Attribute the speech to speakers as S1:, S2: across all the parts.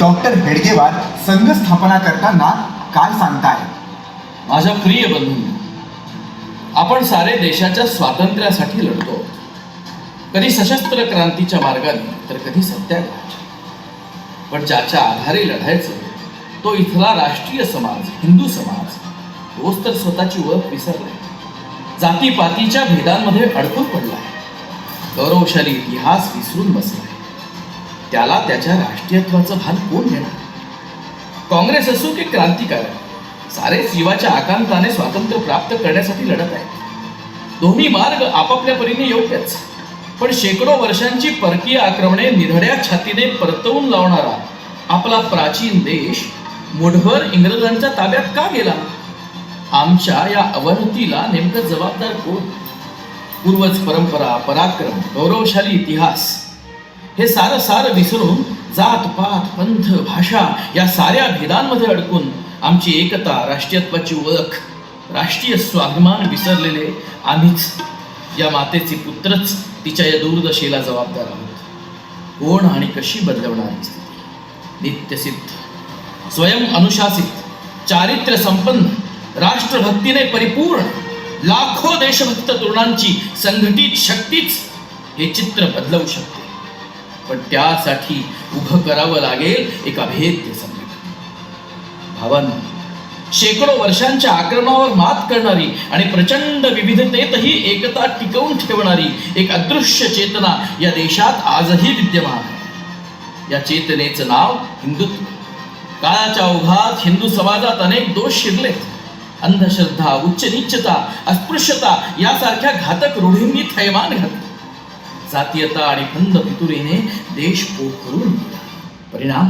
S1: Doctor Hedgewar संघ स्थापना करताना काय सांगताय?
S2: माझ्या प्रिय बंधूंनो, आपण सारे देशाच्या स्वातंत्र्यासाठी लढतो. कधी सशस्त्र क्रांतीच्या मार्गाने तर कधी सत्याग्रहाच्या. पण ज्याच्या आधारे लढायचं तो इथला राष्ट्रीय समाज, हिंदू समाज, तोच तर स्वतःची ओळख विसरलाय. जातीपातीच्या भेदांमध्ये अडकून पडलाय. गौरवशाली इतिहास विसरून बसलाय. त्याला त्याच्या राष्ट्रीयत्वाचं भान कोण घेणार? काँग्रेस असो की क्रांतिकारक, सारेच जीवाच्या आकांताने स्वातंत्र्य प्राप्त करण्यासाठी लढत आहेत. दोन्ही मार्ग आपापल्या परीने योग्यच, पण शेकडो वर्षांची परकीय आक्रमणे निधड्या छातीने परतवून लावणारा आपला प्राचीन देश मुठभर इंग्रजांच्या ताब्यात का गेला? आमच्या या अवनतीला नेमकं जबाबदार कोण? पूर्वज परंपरा, पराक्रम, गौरवशाली इतिहास हे सारं विसरून जात पात, पंथ, भाषा या साऱ्या भेदांमध्ये अडकून आमची एकता, राष्ट्रीयत्वाची ओळख, राष्ट्रीय स्वाभिमान विसरलेले आम्हीच, या मातेचे पुत्रच तिच्या या दुर्दशेला जबाबदार आहोत. कोण आणि कशी बदलवणार ही स्थिती? नित्यसिद्ध, स्वयं अनुशासित, चारित्र्य संपन्न, राष्ट्रभक्तीने परिपूर्ण लाखो देशभक्त तरुणांची संघटित शक्तीच हे चित्र बदलवू शकते. पण त्यासाठी उभं करावं लागेल एक अभेद्य संघटन. भावांनो, शेकडो वर्षांच्या आक्रमणावर मात करणारी आणि प्रचंड विविधतेतही एकता टिकवून ठेवणारी एक अदृश्य चेतना या देशात आजही विद्यमान आहे. या चेतनेचं नाव हिंदुत्व. काळाच्या ओघात हिंदू समाजात अनेक दोष शिरलेत. अंधश्रद्धा, उच्च नीचता, अस्पृश्यता यासारख्या घातक रूढींनी थैमान घातलं. जातीयता आणि खंद फितुरीने देश पोखरून गेला.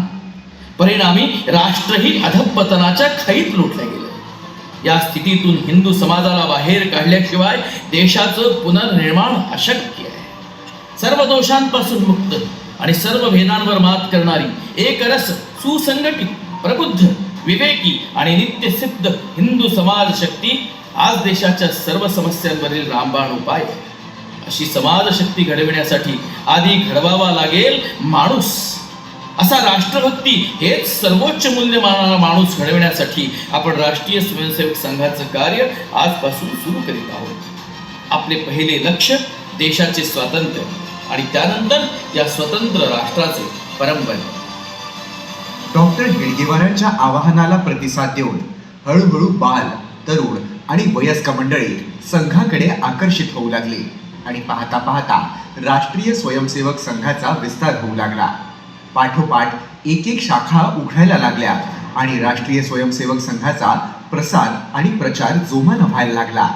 S2: परिणामी राष्ट्रही अधःपतनाच्या खैत लुटले गेले. या स्थितीतून हिंदू समाजाला बाहेर काढल्याशिवाय देशाचं पुनर्निर्माण अशक्य आहे. सर्व दोषांपासून मुक्त आणि सर्व भेदांवर मात करणारी एकरस, सुसंघटित, प्रबुद्ध, विवेकी आणि नित्यसिद्ध हिंदू समाज शक्ती आज देशाच्या सर्व समस्यांवरील रामबाण उपाय आहे. अशी समाज शक्ती घडविण्यासाठी आधी घडवावा लागेल माणूस. असा राष्ट्रभक्ती हेच सर्वोच्च मूल्य मानणारा माणूस घडविण्यासाठी आपण राष्ट्रीय स्वयंसेवक संघाचं कार्य आजपासून सुरू करीत आहोत. आपले पहिले लक्ष देशाचे स्वातंत्र्य आणि त्यानंतर या स्वतंत्र राष्ट्राचे परंपरा.
S1: डॉक्टर हेडगेवारांच्या आवाहनाला प्रतिसाद देऊन हळूहळू बाल, तरुण आणि वयस्क मंडळी संघाकडे आकर्षित होऊ लागली आणि पाहता पाहता राष्ट्रीय स्वयंसेवक संघाचा विस्तार होऊ लागला. पाठोपाठ एक शाखा उघडायला लागल्या आणि राष्ट्रीय स्वयंसेवक संघाचा प्रसार आणि प्रचार जोमानं व्हायला लागला.